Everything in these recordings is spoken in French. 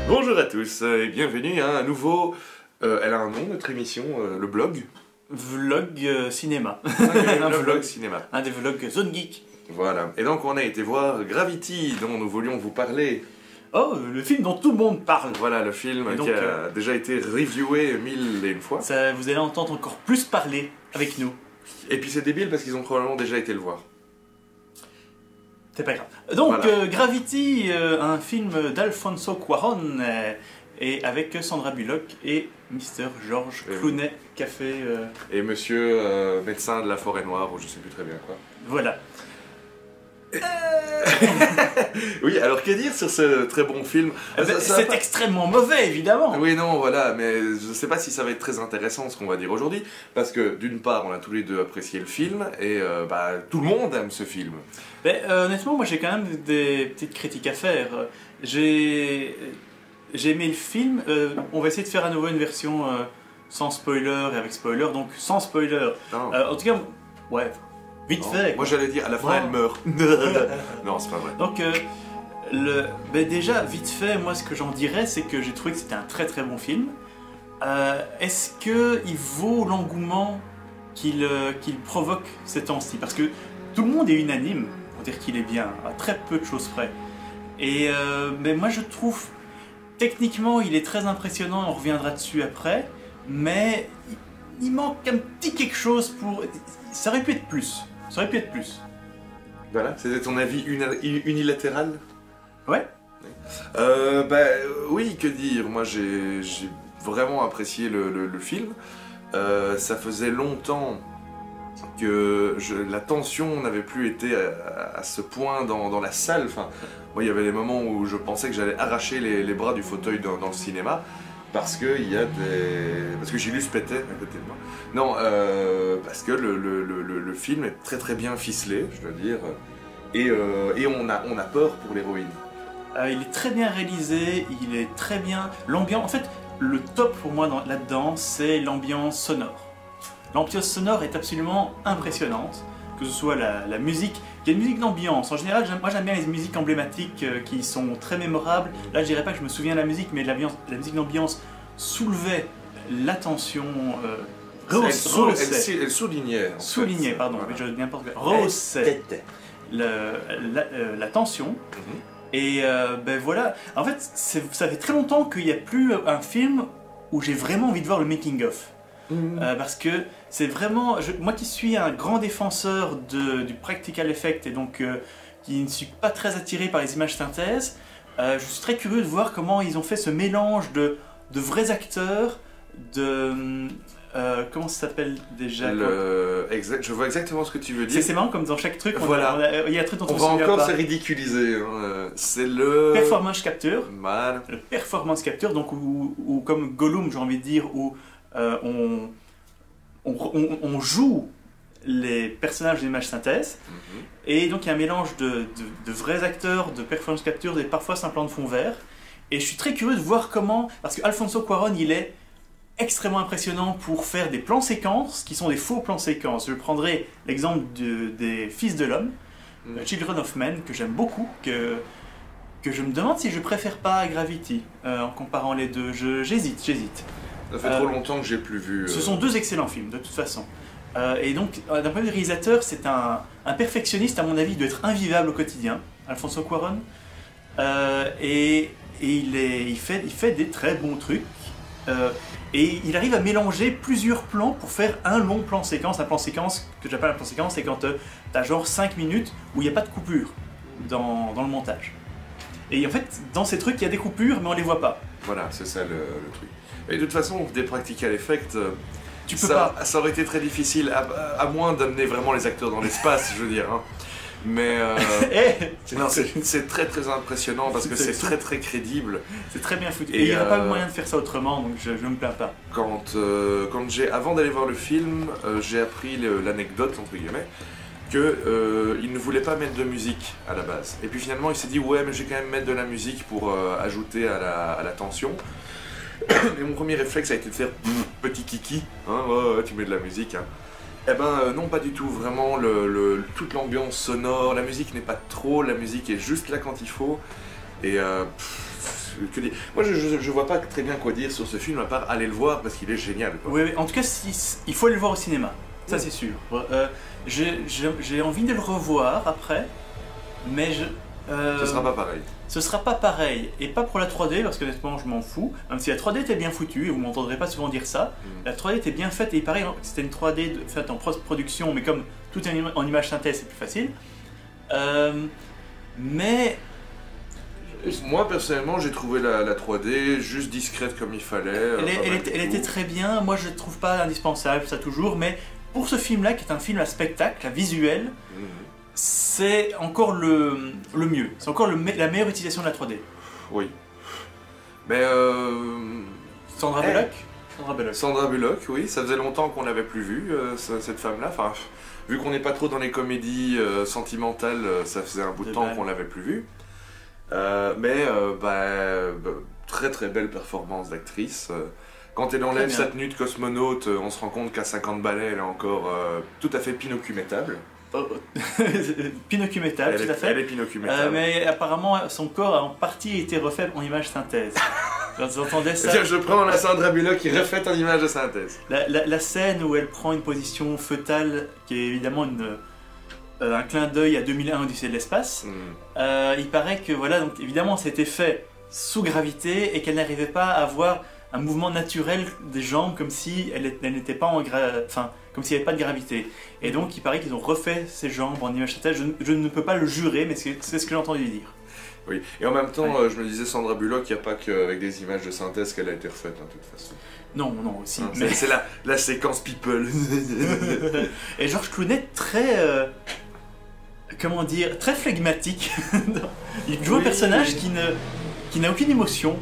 Bonjour à tous et bienvenue à un nouveau... elle a un nom, notre émission, le blog. Vlog cinéma. Un vlog cinéma. Un des vlogs Zone Geek. Voilà. Et donc on a été voir Gravity, dont nous voulions vous parler. Oh, le film dont tout le monde parle. Voilà, le film donc, qui a déjà été reviewé 1001 fois. Ça, vous allez entendre encore plus parler avec nous. Et puis c'est débile parce qu'ils ont probablement déjà été le voir. C'est pas grave. Donc, Voilà. Gravity, un film d'Alfonso Cuarón, et avec Sandra Bullock et Mr. George Clooney, café... Et monsieur médecin de la forêt noire, ou je sais plus très bien quoi. Voilà. Oui, alors que dire sur ce très bon film? C'est extrêmement mauvais, évidemment. Oui, non, voilà, mais je sais pas si ça va être très intéressant ce qu'on va dire aujourd'hui, parce que d'une part, on a tous les deux apprécié le film, et tout le monde aime ce film. Mais, honnêtement, moi j'ai quand même des petites critiques à faire. J'ai aimé le film, on va essayer de faire à nouveau une version sans spoiler et avec spoiler, donc sans spoiler. En tout cas, ouais, vite fait. Moi j'allais dire, à la fin elle meurt. Non, c'est pas vrai. Donc, déjà, vite fait, moi ce que j'en dirais, c'est que j'ai trouvé que c'était un très très bon film. Est-ce qu'il vaut l'engouement qu'il provoque ces temps-ci? Parce que tout le monde est unanime pour dire qu'il est bien, à très peu de choses près. Et mais moi je trouve, techniquement il est très impressionnant, on reviendra dessus après, mais il manque un petit quelque chose pour... Ça aurait pu être plus. Ça aurait pu être plus. Voilà, c'était ton avis unilatéral? Ouais. Oui, que dire, moi j'ai vraiment apprécié le film. Ça faisait longtemps que la tension n'avait plus été à ce point dans la salle. Enfin, moi il y avait des moments où je pensais que j'allais arracher les bras du fauteuil dans le cinéma. Parce que Gilus pétait à côté de moi. Non, parce que le film est très très bien ficelé, je dois dire, et on a peur pour l'héroïne. Il est très bien réalisé, il est très bien... L'ambiance, en fait, le top pour moi là-dedans, c'est l'ambiance sonore. L'ambiance sonore est absolument impressionnante, que ce soit la musique, il y a une musique d'ambiance. En général, moi j'aime bien les musiques emblématiques qui sont très mémorables. Là, je dirais pas que je me souviens de la musique, mais la musique d'ambiance soulevait l'attention, elle soulignait. Soulignait, pardon, je n'importe quoi. Rehaussait l'attention. Et voilà, en fait, ça fait très longtemps qu'il n'y a plus un film où j'ai vraiment envie de voir le making-of. Parce que c'est vraiment... moi qui suis un grand défenseur du practical effect et donc qui ne suis pas très attiré par les images synthèses, je suis très curieux de voir comment ils ont fait ce mélange de vrais acteurs, comment ça s'appelle déjà? Je vois exactement ce que tu veux dire. C'est marrant comme dans chaque truc, voilà. Il y a un truc dont on va encore se ridiculiser. C'est le... Performance capture. Mal. Le performance capture, donc où comme Gollum, j'ai envie de dire, où on joue les personnages d'images synthèse, et donc il y a un mélange de vrais acteurs, de performance capture et parfois simplement de fond vert. Et je suis très curieux de voir comment, parce que Alfonso Cuarón, il est extrêmement impressionnant pour faire des plans séquences qui sont des faux plans séquences. Je prendrai l'exemple des Fils de l'Homme, Children of Men, que j'aime beaucoup, que je me demande si je préfère pas à Gravity en comparant les deux. J'hésite. Ça fait trop longtemps que j'ai plus vu. Ce sont deux excellents films, de toute façon. Et donc, d'un point de vue réalisateur, c'est un perfectionniste, à mon avis, il doit être invivable au quotidien, Alfonso Cuarón. Et il fait des très bons trucs. Et il arrive à mélanger plusieurs plans pour faire un long plan séquence. Un plan séquence, que j'appelle un plan séquence, c'est quand tu as genre 5 minutes où il n'y a pas de coupure dans le montage. Et en fait, dans ces trucs, il y a des coupures, mais on les voit pas. Voilà, c'est ça le truc. Et de toute façon, des practical effects, tu peux pas. Ça aurait été très difficile, à moins d'amener vraiment les acteurs dans l'espace, je veux dire. Hein. Mais c'est très très impressionnant parce que c'est très très crédible. C'est très bien foutu. Et il n'y aurait pas le moyen de faire ça autrement, donc je ne me plains pas. Avant d'aller voir le film, j'ai appris l'anecdote, entre guillemets, qu'il ne voulait pas mettre de musique à la base. Et puis finalement il s'est dit ouais mais je vais quand même mettre de la musique pour ajouter à la tension. Et mon premier réflexe a été de faire petit kiki, hein, ouais, tu mets de la musique. Hein. Eh ben non, pas du tout, vraiment toute l'ambiance sonore, la musique n'est pas trop, la musique est juste là quand il faut. Et Moi, je vois pas très bien quoi dire sur ce film, à part aller le voir parce qu'il est génial. Quoi. Oui, en tout cas, il faut aller le voir au cinéma, ça c'est sûr. J'ai envie de le revoir après, mais Ce sera pas pareil. ce sera pas pareil, et pas pour la 3D, parce qu'honnêtement je m'en fous, même si la 3D était bien foutue, et vous m'entendrez pas souvent dire ça, la 3D était bien faite, et pareil, c'était une 3D faite en post-production, mais comme tout est en image synthèse, c'est plus facile. Mais... Moi, personnellement, j'ai trouvé la 3D juste discrète comme il fallait. Elle était très bien, moi je ne trouve pas indispensable, ça toujours, mais pour ce film-là, qui est un film à spectacle, à visuel, c'est encore le mieux. C'est encore la meilleure utilisation de la 3D. Oui. Mais Sandra Bullock Sandra Bullock, oui. Ça faisait longtemps qu'on l'avait plus vue, cette femme-là. Enfin, vu qu'on n'est pas trop dans les comédies sentimentales, ça faisait un bout de temps qu'on l'avait plus vue. Très très belle performance d'actrice. Quand elle enlève sa tenue de cosmonaute, on se rend compte qu'à 50 balais, elle est encore tout à fait pinocumétable. Pinocumétable, tout à fait. Elle est pinocumétable. Mais apparemment, son corps a en partie été refait en image synthèse. Vous entendez ça? Tiens, je prends la Sandra Bullock qui refait en image de synthèse. La scène où elle prend une position fœtale, qui est évidemment un clin d'œil à 2001 Odyssée de l'espace, il paraît que, voilà, donc évidemment, c'était fait sous gravité et qu'elle n'arrivait pas à avoir un mouvement naturel des jambes comme si elle n'était pas comme s'il n'y avait pas de gravité. Et donc il paraît qu'ils ont refait ses jambes en image synthèse. Je ne peux pas le jurer, mais c'est ce que j'ai entendu dire. Oui, et en même temps, je me disais, Sandra Bullock, il n'y a pas qu'avec des images de synthèse qu'elle a été refaite, de toute façon. Non, aussi. Mais... C'est la séquence People. Et George Clooney, très... comment dire, très flegmatique. Il joue un personnage qui n'a aucune émotion.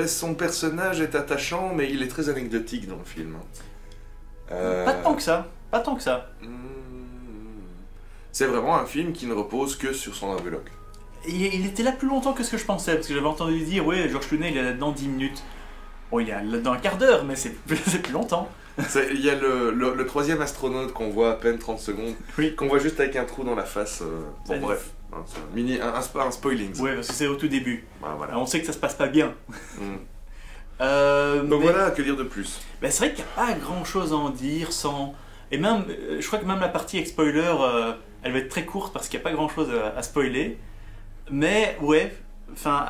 Son personnage est attachant, mais il est très anecdotique dans le film. Pas tant que ça. Pas tant que ça. C'est vraiment un film qui ne repose que sur Sandra Bullock. Il était là plus longtemps que ce que je pensais, parce que j'avais entendu dire, ouais, George Clooney, il est là-dedans 10 minutes. Bon, il est là-dedans un quart d'heure, mais c'est plus longtemps. Il y a le troisième astronaute qu'on voit à peine 30 secondes, oui. Qu'on voit juste avec un trou dans la face. Bon, bref, un spoiling. Ouais, parce que c'est au tout début. Voilà. Alors, on sait que ça se passe pas bien. Donc voilà, que dire de plus? C'est vrai qu'il n'y a pas grand-chose à en dire sans... Et même, je crois que même la partie avec spoiler, elle va être très courte parce qu'il n'y a pas grand-chose à spoiler. Mais ouais, enfin...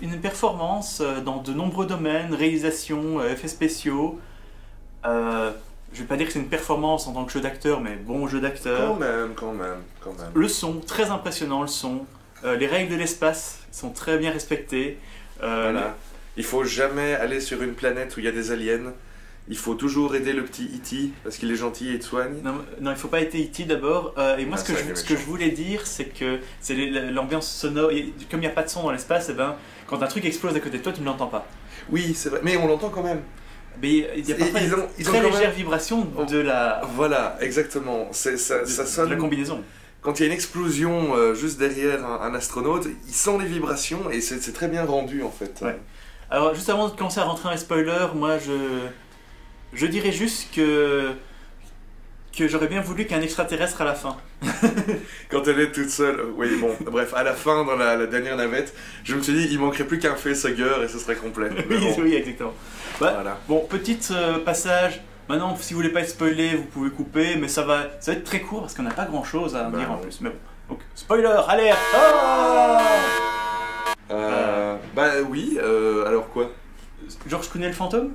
une performance dans de nombreux domaines, réalisation, effets spéciaux. Je vais pas dire que c'est une performance en tant que jeu d'acteur, mais bon jeu d'acteur. Quand même. Le son, très impressionnant le son. Les règles de l'espace sont très bien respectées. Voilà. Il faut jamais aller sur une planète où il y a des aliens. Il faut toujours aider le petit E.T. parce qu'il est gentil et te soigne. Non, il faut pas aider E.T. d'abord. Et moi, ce que je voulais dire, c'est que c'est l'ambiance sonore. Comme il n'y a pas de son dans l'espace, quand un truc explose à côté de toi, tu ne l'entends pas. Oui, c'est vrai. Mais on l'entend quand même. Mais il y a parfois une très légère vibration de la... Voilà, exactement. Ça sonne... de la combinaison. Quand il y a une explosion juste derrière un astronaute, il sent les vibrations et c'est très bien rendu en fait. Ouais. Alors, juste avant de commencer à rentrer dans les spoilers, moi je dirais juste que j'aurais bien voulu qu'un extraterrestre à la fin. Quand elle est toute seule, oui bon, bref, à la fin dans la dernière navette, je me suis dit il manquerait plus qu'un facehugger et ce serait complet. Oui, exactement. Voilà. Bon, petit passage, maintenant si vous voulez pas être spoilé, vous pouvez couper, mais ça va être très court parce qu'on n'a pas grand chose à dire en plus. Mais bon, donc spoiler, alerte. Oui, alors quoi? George Clooney le fantôme?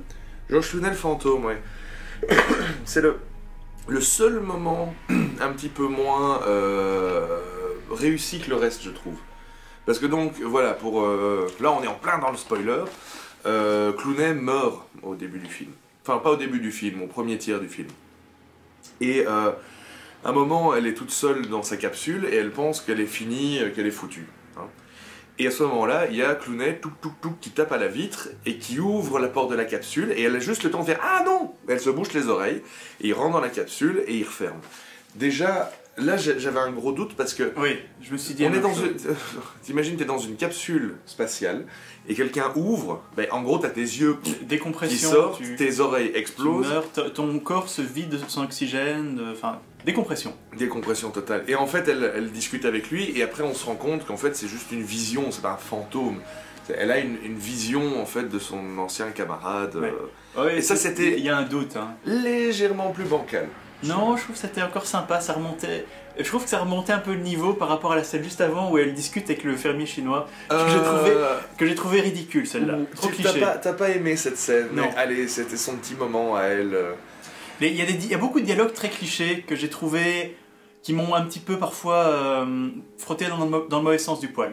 George Clooney le fantôme, ouais. C'est le seul moment un petit peu moins réussi que le reste, je trouve. Parce que donc, voilà, là on est en plein dans le spoiler. Clooney meurt au début du film. Enfin, pas au début du film, au premier tiers du film. Et à un moment, elle est toute seule dans sa capsule et elle pense qu'elle est finie, qu'elle est foutue. Hein. Et à ce moment-là, il y a Clooney qui tape à la vitre et qui ouvre la porte de la capsule et elle a juste le temps de faire « Ah non !» Elle se bouche les oreilles et il rentre dans la capsule et il referme. Déjà, là j'avais un gros doute parce que... Oui, je me suis dit... T'imagines, t'es dans une capsule spatiale et quelqu'un ouvre, en gros t'as tes yeux qui sortent, tes oreilles explosent. Tu meurs, ton corps se vide de son oxygène, Décompression. Décompression totale. Et en fait, elle discute avec lui, et après on se rend compte qu'en fait c'est juste une vision, c'est pas un fantôme. Elle a une vision en fait de son ancien camarade. Ouais. Ouais, et ça c'était... Il y a un doute. Hein. Légèrement plus bancal. Non, je trouve que c'était encore sympa, ça remontait... Je trouve que ça remontait un peu le niveau par rapport à la scène juste avant où elle discute avec le fermier chinois, que j'ai trouvé ridicule celle-là. Trop cliché. T'as pas aimé cette scène, non. Mais allez, c'était son petit moment à elle. Il y a beaucoup de dialogues très clichés que j'ai trouvé qui m'ont un petit peu parfois frotté dans le mauvais sens du poil.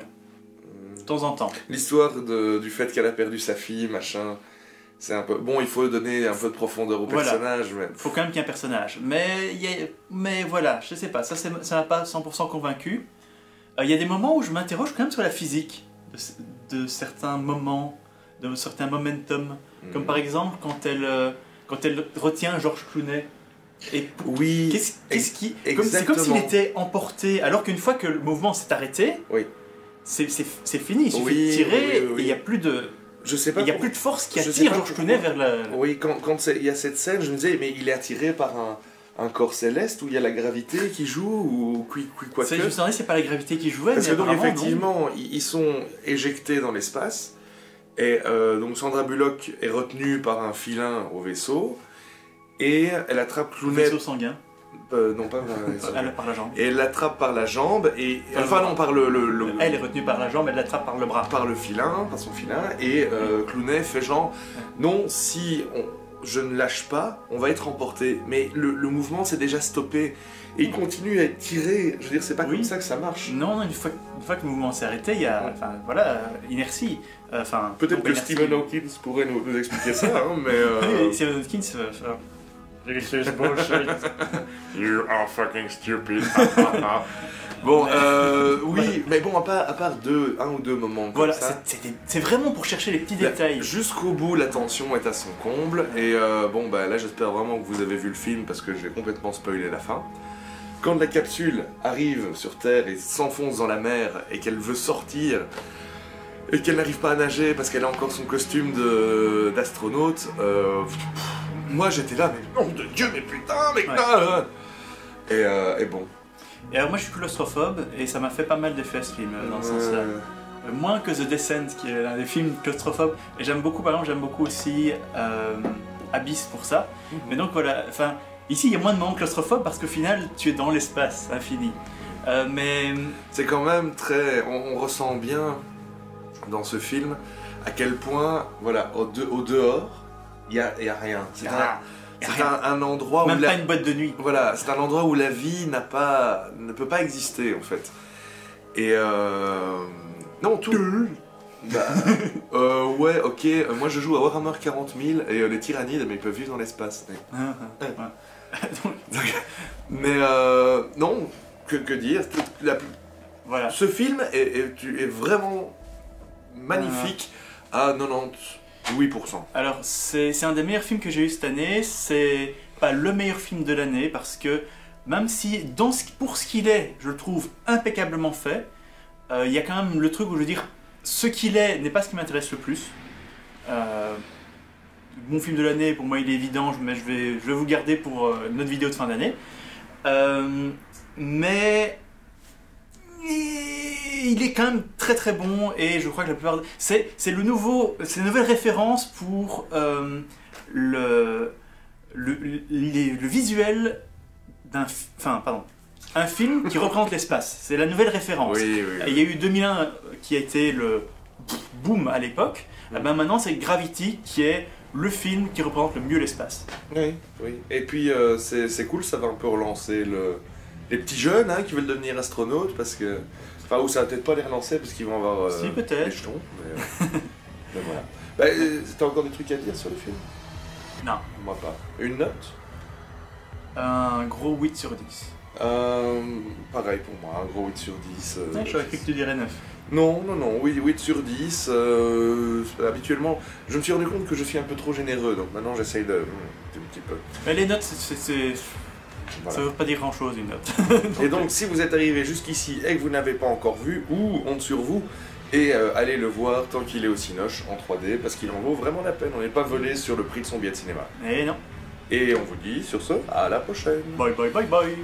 De temps en temps. L'histoire du fait qu'elle a perdu sa fille, machin... C'est un peu... Bon, il faut donner un peu de profondeur au personnage, mais... Faut quand même qu'il y ait un personnage. Mais voilà, je sais pas, ça m'a pas 100% convaincu. Il y a des moments où je m'interroge quand même sur la physique de certains moments, de certains momentum. Comme par exemple quand elle retient Georges Clooney. Et oui, c'est comme s'il était emporté, alors qu'une fois que le mouvement s'est arrêté, oui. c'est fini, il suffit de tirer et il n'y a plus de... Je sais pas. Il n'y a plus de force qui attire Georges Clooney vers la... Oui, quand il y a cette scène, je me disais, mais il est attiré par un corps céleste où il y a la gravité qui joue ou quoi que. Je me demandais, c'est pas la gravité qui jouait, parce mais que donc effectivement, ils sont éjectés dans l'espace et donc Sandra Bullock est retenue par un filin au vaisseau et elle attrape Clooney. Vaisseau sanguin. Non, pas par la jambe. Et elle l'attrape par la jambe et... Enfin non, par le... Elle est retenue par la jambe, elle l'attrape par le bras. Par le filin, par son filin, et Clooney fait genre... Non, si je ne lâche pas, on va être emporté. Mais le mouvement s'est déjà stoppé. Et il continue à être tiré. Je veux dire, c'est pas comme ça que ça marche. Non, une fois que le mouvement s'est arrêté, il y a... Enfin, voilà, inertie. Peut-être que Stephen Hawking pourrait nous expliquer ça, hein, mais... Oui, Stephen Hawking... This is bullshit. You are fucking stupid. Bon, oui, mais bon, à part un ou deux moments comme ça... c'est vraiment pour chercher les petits détails. Jusqu'au bout, la tension est à son comble, et bon, bah là, j'espère vraiment que vous avez vu le film, parce que j'ai complètement spoilé la fin. Quand la capsule arrive sur Terre et s'enfonce dans la mer, et qu'elle veut sortir, et qu'elle n'arrive pas à nager parce qu'elle a encore son costume d'astronaute, moi j'étais là, mais nom de Dieu, mais putain, mais et bon. Et alors moi je suis claustrophobe et ça m'a fait pas mal d'effets ce film dans ce sens-là. Moins que The Descent qui est l'un des films claustrophobes. Et j'aime beaucoup, par exemple, j'aime beaucoup aussi Abyss pour ça. Mais donc voilà, enfin, ici il y a moins de moments claustrophobes parce qu'au final tu es dans l'espace infini. Mais... C'est quand même très... On ressent bien dans ce film à quel point, voilà, au dehors, il y a rien. C'est un endroit même où... pas une boîte de nuit. Voilà, c'est un endroit où la vie ne peut pas exister, en fait. Et non, tout... Bah, ouais, ok, moi je joue à Warhammer 40 000 et les tyrannides, mais ils peuvent vivre dans l'espace. Mais non, que dire, voilà. Ce film est vraiment magnifique à 98%. Alors, c'est un des meilleurs films que j'ai eu cette année. C'est pas le meilleur film de l'année parce que même si, pour ce qu'il est, je le trouve impeccablement fait, il y a quand même le truc où je veux dire, ce qu'il est n'est pas ce qui m'intéresse le plus. Mon film de l'année, pour moi, il est évident, mais je vais vous le garder pour notre vidéo de fin d'année. Mais il est quand même très très bon et je crois que la plupart... C'est une nouvelle référence pour le visuel d'un... Enfin, pardon. Un film qui représente l'espace. C'est la nouvelle référence. Oui. Il y a eu 2001 qui a été le boom à l'époque. Ben maintenant, c'est Gravity qui est le film qui représente le mieux l'espace. Oui. Et puis, c'est cool, ça va un peu relancer les petits jeunes qui veulent devenir astronautes parce que... Enfin, ou ça va peut-être pas les relancer parce qu'ils vont avoir des jetons. Mais voilà. Bah, t'as encore des trucs à dire sur le film? Non. Moi pas. Une note? Un gros 8 sur 10. Pareil pour moi, un gros 8 sur 10. J'aurais cru que tu dirais 9. Non, 8 sur 10. Habituellement, je me suis rendu compte que je suis un peu trop généreux, donc maintenant j'essaye de... un petit peu. Mais les notes, voilà. Ça veut pas dire grand chose une note. Et donc si vous êtes arrivé jusqu'ici et que vous n'avez pas encore vu, ou honte sur vous, et allez le voir tant qu'il est au Cinoche en 3D, parce qu'il en vaut vraiment la peine, on n'est pas volé sur le prix de son billet de cinéma. Et non. Et on vous dit sur ce, à la prochaine. Bye bye bye bye.